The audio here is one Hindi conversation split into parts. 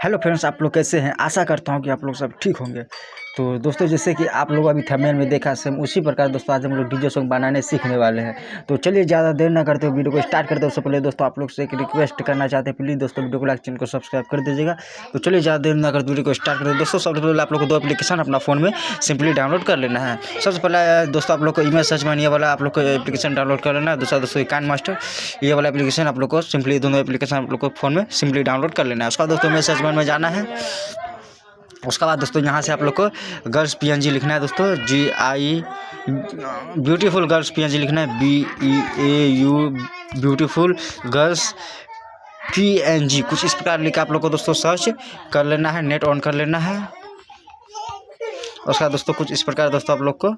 हेलो फ्रेंड्स, आप लोग कैसे हैं। आशा करता हूं कि आप लोग सब ठीक होंगे। तो दोस्तों, जैसे कि आप लोग अभी थंबनेल में देखा, सेम उसी प्रकार दोस्तों आज हम लोग डीजे सॉन्ग बनाने सीखने वाले हैं। तो चलिए ज़्यादा देर ना करते हुए वीडियो को स्टार्ट करते हैं। उससे पहले दोस्तों आप लोग से एक रिक्वेस्ट करना चाहते हैं, प्लीज़ दोस्तों वीडियो को लाइक, चैनल को सब्सक्राइब कर दीजिएगा। तो चलिए ज़्यादा देर ना करते वीडियो को स्टार्ट करते हैं। दोस्तों सबसे पहले आप लोग को दो एप्लीकेशन अपना फ़ोन में सिंपली डाउनलोड कर लेना है। सबसे पहले दोस्तों आप लोग को इमेज सर्च में ये वाला आप लोग को एप्लीकेशन डाउनलोड कर लेना है। दूसरा दोस्तों काइन मास्टर, ये वाला एप्लीकेशन आप लोग को सिंपली दोनों एप्लीकेशन आप लोग को फ़ोन में सिंपली डाउनलोड कर लेना है। उसका दोस्तों इमेज सर्च में जाना है। उसके बाद दोस्तों यहाँ से आप लोग को गर्ल्स PNG लिखना है। दोस्तों GI ब्यूटीफुल गर्ल्स PNG लिखना है, BEAU ब्यूटीफुल गर्ल्स PNG कुछ इस प्रकार लिख आप लोग को दोस्तों सर्च कर लेना है, नेट ऑन कर लेना है। उसका दोस्तों कुछ इस प्रकार दोस्तों आप लोग को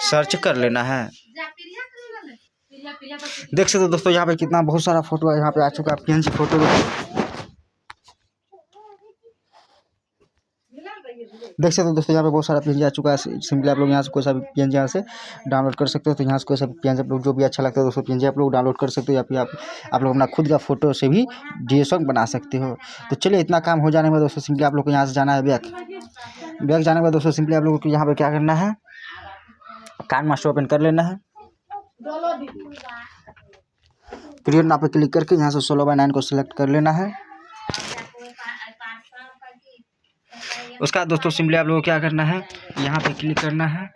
सर्च कर लेना है। देख सकते हो दोस्तों यहाँ पे कितना बहुत सारा फोटो है, यहाँ पे आ चुका है PNG फोटो। देख सकते हो दोस्तों यहाँ पे बहुत सारा PNG आ चुका है। सिंपली आप लोग यहाँ से कोई सा भी PNG यहाँ से डाउनलोड कर सकते हो। तो यहाँ से कोई सा भी PNG आप लोग जो भी अच्छा लगता है दोस्तों PNG आप लोग डाउनलोड कर सकते हो, या फिर आप लोग अपना खुद का फोटो से भी डीजे सॉन्ग बना सकते हो। तो चलिए इतना काम हो जाने में दोस्तों सिंपली आप लोग को यहाँ से जाना है बैक जाने के बाद दोस्तों सिंपली आप लोगों को यहाँ पर क्या करना है, काइन मास्टर ओपन कर लेना है। क्रिएट नाउ पे क्लिक करके यहाँ से 16:9 को सिलेक्ट कर लेना है। उसका दोस्तों सिंपली आप लोगों को क्या करना है, यहाँ पे क्लिक करना है।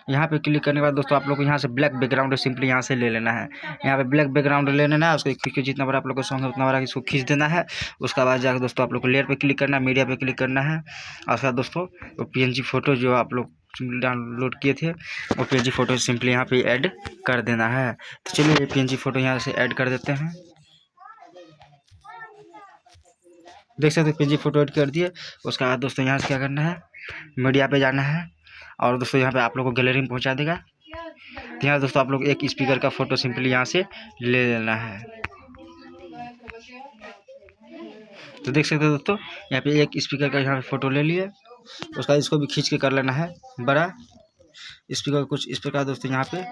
यहाँ पे क्लिक करने के बाद दोस्तों आप लोग को यहाँ से ब्लैक बैकग्राउंड सिंपली यहाँ से ले लेना है। यहाँ पे ब्लैक बैकग्राउंड ले लेना है। उसको खींच जितना बड़ा आप लोग को सॉन्ग है उतना बड़ा इसको खींच देना है। उसके बाद जाकर दोस्तों आप लोग को लेयर पे क्लिक करना है, मीडिया पे क्लिक करना है। और उसके बाद दोस्तों PNG फोटो जो आप लोग डाउनलोड किए थे वो PNG फोटो सिंपली यहाँ पे ऐड कर देना है। तो चलिए PNG फोटो यहाँ से ऐड कर देते हैं। देख सकते हो PNG फोटो ऐड कर दिए। उसके बाद दोस्तों यहाँ से क्या करना है, मीडिया पे जाना है और दोस्तों यहाँ पे आप लोग को गैलरी में पहुँचा देगा। तो यहाँ दोस्तों आप लोग एक स्पीकर का फोटो सिंपली यहाँ से ले लेना है। तो देख सकते हो दोस्तों यहाँ पे एक स्पीकर का यहाँ पे फोटो ले लिए। उसका इसको भी खींच के कर लेना है बड़ा स्पीकर कुछ इस प्रकार दोस्तों यहाँ पे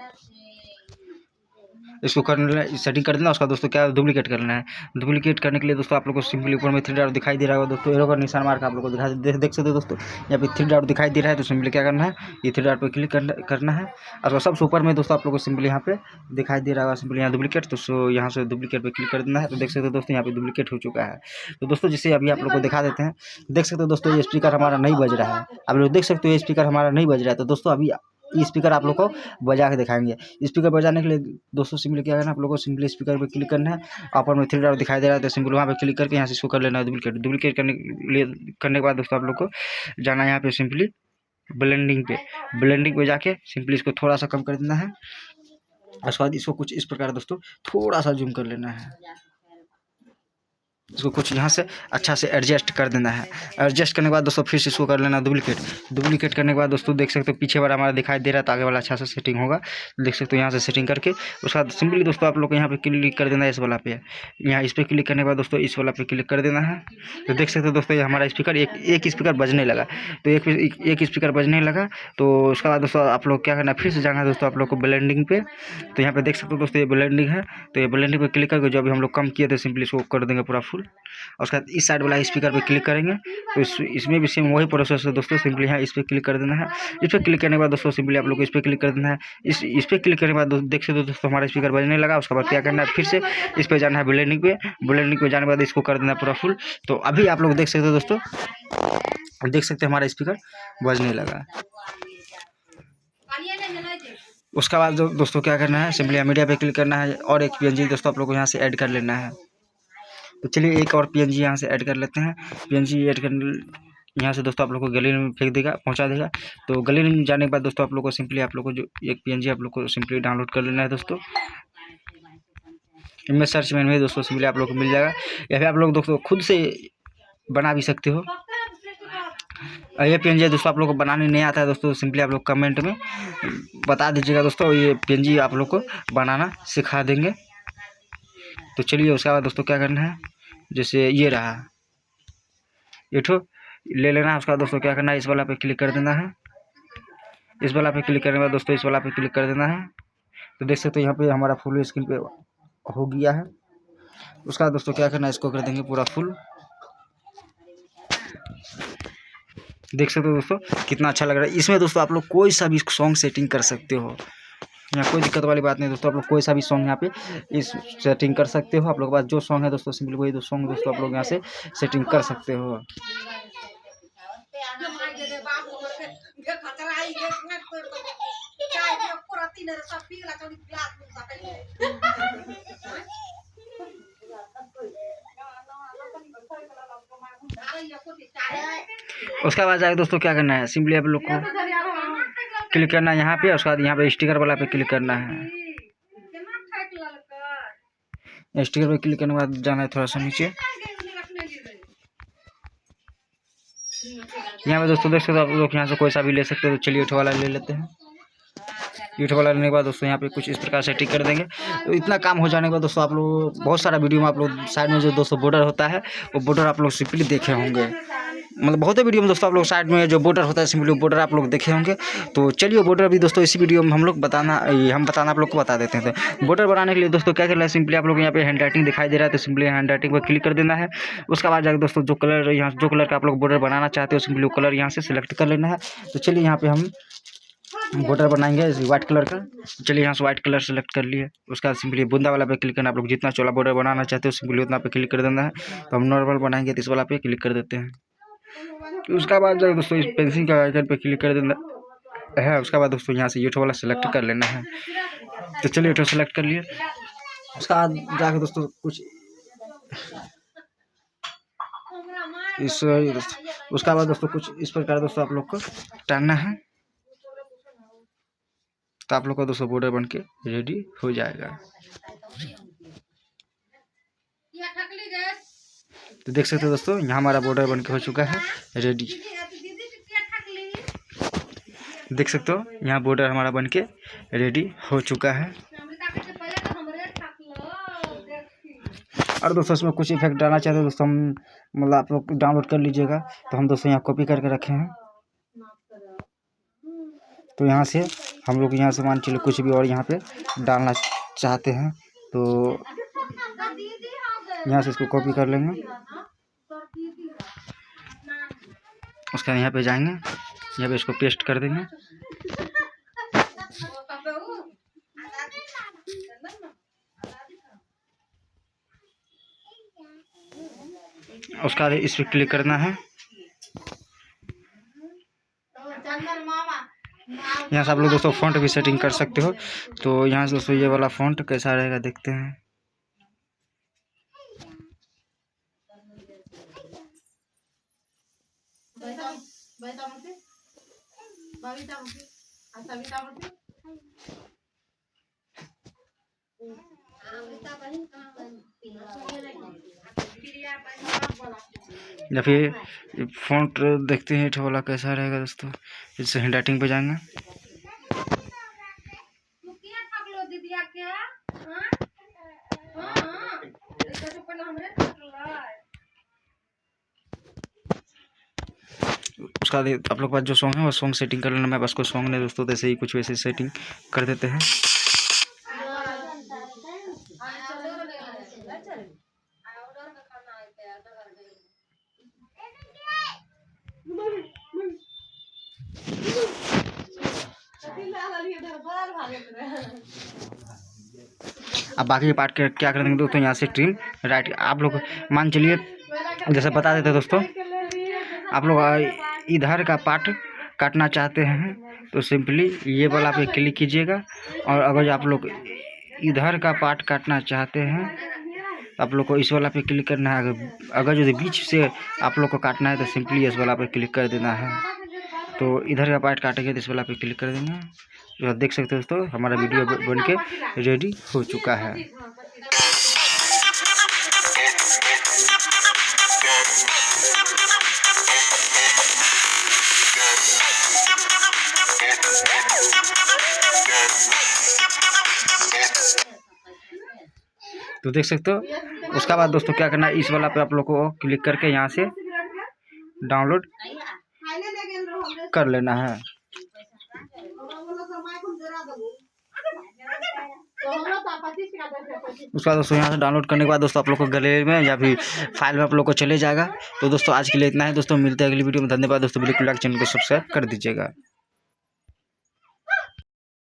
इसको करना सेटिंग कर देना। उसका दोस्तों क्या डुप्लीकेट करना है। डुप्लीकेट करने के लिए दोस्तों आप लोग को सिंपली ऊपर में 3 डॉट दिखाई दे रहा होगा दोस्तों, एरो का निशान मार के आप लोग को देख सकते हो दोस्तों यहाँ पे 3 डॉट दिखाई दे रहा है। तो सिंपली क्या करना है, ये 3 डॉट पर क्लिक करना है। और सबसे ऊपर में दोस्तों आप लोग को सिंपली यहाँ पे दिखाई दे रहा होगा सिंपली यहाँ डुप्लीकेट, तो यहाँ से डुप्लीकेट पर क्लिक कर देना है। तो देख सकते हो दोस्तों यहाँ पे डुप्लीकेट हो चुका है। तो दोस्तों जिसे अभी आप लोग को दिखा देते हैं। देख सकते हो दोस्तों ये स्पीकर हमारा नहीं बज रहा है। आप लोग देख सकते हो ये स्पीकर हमारा नहीं बज रहा है। तो दोस्तों अभी ये स्पीकर आप लोग को बजा के दिखाएंगे। स्पीकर बजाने के लिए दोस्तों सिंपली क्या करना है, आप लोगों को सिंपली स्पीकर पे क्लिक करना है। ऊपर में 3 डॉट दिखाई दे रहा है तो सिंपल वहाँ पे क्लिक करके यहाँ से इसको कर लेना है डुप्लीकेट करने के बाद दोस्तों आप लोग को जाना है यहाँ पे सिंपली ब्लेंडिंग पे जाके सिंपली इसको थोड़ा सा कम कर देना है। उसके बाद इसको कुछ इस प्रकार दोस्तों थोड़ा सा जूम कर लेना है। इसको कुछ यहाँ से अच्छा से एडजस्ट कर देना है। एडजस्ट करने के बाद दोस्तों फिर से इसको कर लेना डुप्लीकेट करने के बाद दोस्तों देख सकते हो पीछे वाला हमारा दिखाई दे रहा है तो आगे वाला अच्छा से सेटिंग होगा। देख सकते हो यहाँ से सेटिंग करके उसके बाद सिंपली दोस्तों आप लोग को यहाँ पे क्लिक कर देना है इस वाला पे। यहाँ इस पर क्लिक करने के बाद दोस्तों इस वाला पे क्लिक कर देना है। तो देख सकते हो दोस्तों ये हमारा स्पीकर एक स्पीकर बजने लगा। तो एक स्पीकर बजने लगा। तो उसके बाद दोस्तों आप लोग क्या करना है, फिर से जाना है दोस्तों आप लोग को ब्लेंडिंग पे। तो यहाँ पे देख सकते हो दोस्तों ये ब्लेंडिंग है। तो ये ब्लेंडिंग पे क्लिक करके जो अभी हम लोग कम किए थे सिंपली इसको कर देंगे पूरा फुल। और उसके बाद इस साइड वाला स्पीकर पे क्लिक करेंगे तो इसमें भी सेम वही प्रोसेस है दोस्तों। सिंपली यहाँ इस पर क्लिक कर देना है। इस पर क्लिक करने के बाद दोस्तों सिंपली आप लोग को इस पर क्लिक कर देना है। इस पर क्लिक करने के बाद देख सकते हो दोस्तों हमारा स्पीकर बजने लगा। उसके बाद क्या करना है, फिर से इस पर जाना है ब्लेंडिंग पे जाने के बाद इसको कर देना है पूरा फुल। तो अभी आप लोग देख सकते हो दोस्तों, देख सकते हैं हमारा स्पीकर बजने लगा। उसके बाद दोस्तों क्या करना है, सिंपली मीडिया पे क्लिक करना है और एक PNG दोस्तों आप लोग को यहाँ से ऐड कर लेना है। तो चलिए एक और PNG यहाँ से ऐड कर लेते हैं। PNG ऐड कर यहाँ से दोस्तों आप लोग को गैलरी में फेंक देगा, पहुँचा देगा। तो गैलरी में जाने के बाद दोस्तों आप लोग को सिंपली आप लोग को जो एक PNG आप लोग को सिंपली डाउनलोड कर लेना है दोस्तों। इमेज सर्च में दोस्तों सिंपली आप लोग को मिल जाएगा, या फिर आप लोग दोस्तों खुद से बना भी सकते हो। ये PNG दोस्तों आप लोग को बनाने नहीं आता है दोस्तों, सिंपली आप लोग कमेंट में बता दीजिएगा दोस्तों, ये PNG आप लोग को बनाना सिखा देंगे। तो चलिए उसके बाद दोस्तों क्या करना है, जैसे ये रहा ये ठो ले लेना है। उसका दोस्तों क्या करना है, इस वाला पे क्लिक कर देना है। इस वाला पे क्लिक करने के बाद दोस्तों इस वाला पे क्लिक कर देना है। तो देख सकते हो यहाँ पे हमारा फुल स्क्रीन पे हो गया है। उसका दोस्तों क्या करना है, इसको कर देंगे पूरा फुल। देख सकते हो दोस्तों कितना अच्छा लग रहा है। इसमें दोस्तों आप लोग कोई सा भी सॉन्ग सेटिंग कर सकते हो, यहाँ कोई दिक्कत वाली बात नहीं दोस्तों। आप लोग कोई सा भी सॉन्ग यहाँ पे इस सेटिंग कर सकते हो। आप लोग के पास जो सॉन्ग है दोस्तों सिंपली वही दो सॉन्ग दोस्तों आप लोग यहाँ से सेटिंग कर सकते हो। उसके बाद जाके दोस्तों क्या करना है, सिंपली आप लोग को क्लिक करना है यहाँ पे। उसके बाद यहाँ पे स्टिकर वाला पे क्लिक करना है। स्टिकर पे क्लिक करने के बाद जाना है थोड़ा सा नीचे। यहाँ पे दोस्तों देख सकते हो आप लोग यहाँ से कोई सा भी ले सकते हो। तो चलिए यूट्यूब वाला ले लेते हैं। यूट्यूब वाला लेने के बाद दोस्तों यहाँ पे कुछ इस प्रकार सेटिंग कर देंगे। तो इतना काम हो जाने के बाद दोस्तों आप लोग बहुत सारा वीडियो में आप लोग साइड में जो दोस्तों बॉर्डर होता है वो बॉर्डर आप लोग सिंपली देखे होंगे। मतलब बहुत वीडियो में दोस्तों आप लोग साइड में जो बॉर्डर होता है सिंपली बॉर्डर आप लोग देखे होंगे। तो चलिए बॉर्डर भी दोस्तों इसी वीडियो में हम बताना आप लोग को बता देते हैं। तो बॉर्डर बनाने के लिए दोस्तों क्या करना है, सिंपली आप लोग यहाँ पे हैंड राइटिंग दिखाई दे रहा है तो सिंपली हैंड राइटिंग पर क्लिक कर देना है। उसके बाद जाकर दोस्तों जो कलर का आप लोग बॉर्डर बनाना चाहते हो सिंपली वो कलर यहाँ से सिलेक्ट कर लेना है। तो चलिए यहाँ पे हम बॉर्डर बनाएंगे व्हाइट कलर का। चलिए यहाँ से व्हाइट कलर सेलेक्ट कर लिए। उसका सिंपली बूंदा वाला पे क्लिक करना। आप लोग जितना चौड़ा बॉर्डर बनाना चाहते हो सिंपली उतना पे क्लिक कर देना है। तो हम नॉर्मल बनाएंगे तो इस वाला पे क्लिक कर देते हैं। उसके बाद जो दोस्तों इस पेंसिल का आइकन पे क्लिक कर देना है। उसके बाद दोस्तों यहाँ से यूट्यूब वाला सेलेक्ट कर लेना है। तो चलिए यूट्यूब सेलेक्ट कर लिए। उसके बाद जाके दोस्तों कुछ उसके बाद दोस्तों कुछ इस प्रकार दोस्तों आप लोग को टानना है। तो आप लोग का दोस्तों बॉर्डर बन के रेडी हो जाएगा। तो देख सकते हो दोस्तों यहाँ हमारा बॉर्डर बन के हो चुका है रेडी। देख सकते हो यहाँ बॉर्डर हमारा बन के रेडी हो चुका है। और दोस्तों इसमें कुछ इफेक्ट डालना चाहते हो दोस्तों हम मतलब आप लोग डाउनलोड कर लीजिएगा। तो हम दोस्तों यहाँ कॉपी करके रखे हैं। तो यहाँ से हम लोग यहाँ से मान चलिए कुछ भी और यहाँ पे डालना चाहते हैं तो यहाँ से इसको कॉपी कर लेंगे। उसके बाद यहाँ पे जाएंगे, यहाँ पे इसको पेस्ट कर देंगे। उसके बाद इस पर क्लिक करना है। यहाँ से आप लोग दोस्तों फ़ॉन्ट भी सेटिंग कर सकते हो। तो यहाँ से दोस्तों ये वाला फ़ॉन्ट कैसा रहेगा देखते हैं। या फिर फ़ॉन्ट देखते हैं वाला कैसा रहेगा दोस्तों। इससे हैंड राइटिंग पे जाएंगे। उसका आप लोग के पास जो सॉन्ग है वो सॉन्ग सेटिंग कर लेना। मैं बस कोई सॉन्ग नहीं दोस्तों, जैसे ही कुछ वैसे सेटिंग कर देते हैं। अब बाकी के पार्ट क्या कर देंगे दोस्तों, यहाँ से ट्रिम राइट आप लोग मान चलिए जैसे बता देते दोस्तों, आप लोग इधर का पार्ट काटना चाहते हैं तो सिंपली ये वाला पे क्लिक कीजिएगा। और अगर आप लोग इधर का पार्ट काटना चाहते हैं तो आप लोग को इस वाला पे क्लिक करना है। अगर जो बीच से आप लोग को काटना है तो सिंपली इस वाला पे क्लिक कर देना है। तो इधर का पार्ट काटेंगे तो इस वाला पे क्लिक कर देंगे। तो देख सकते हो दोस्तों हमारा वीडियो बन के रेडी हो चुका है। तो देख सकते हो उसका बाद दोस्तों क्या करना है, इस वाला पे आप लोग को क्लिक करके यहाँ से डाउनलोड कर लेना है। उसके बाद दोस्तों यहाँ से डाउनलोड करने के बाद दोस्तों आप लोग को गैलरी में या फिर फाइल में आप लोग को चले जाएगा। तो दोस्तों आज के लिए इतना है दोस्तों, मिलते हैं अगली वीडियो में। धन्यवाद दोस्तों, वीडियो को लाइक, चैनल को सब्सक्राइब कर दीजिएगा।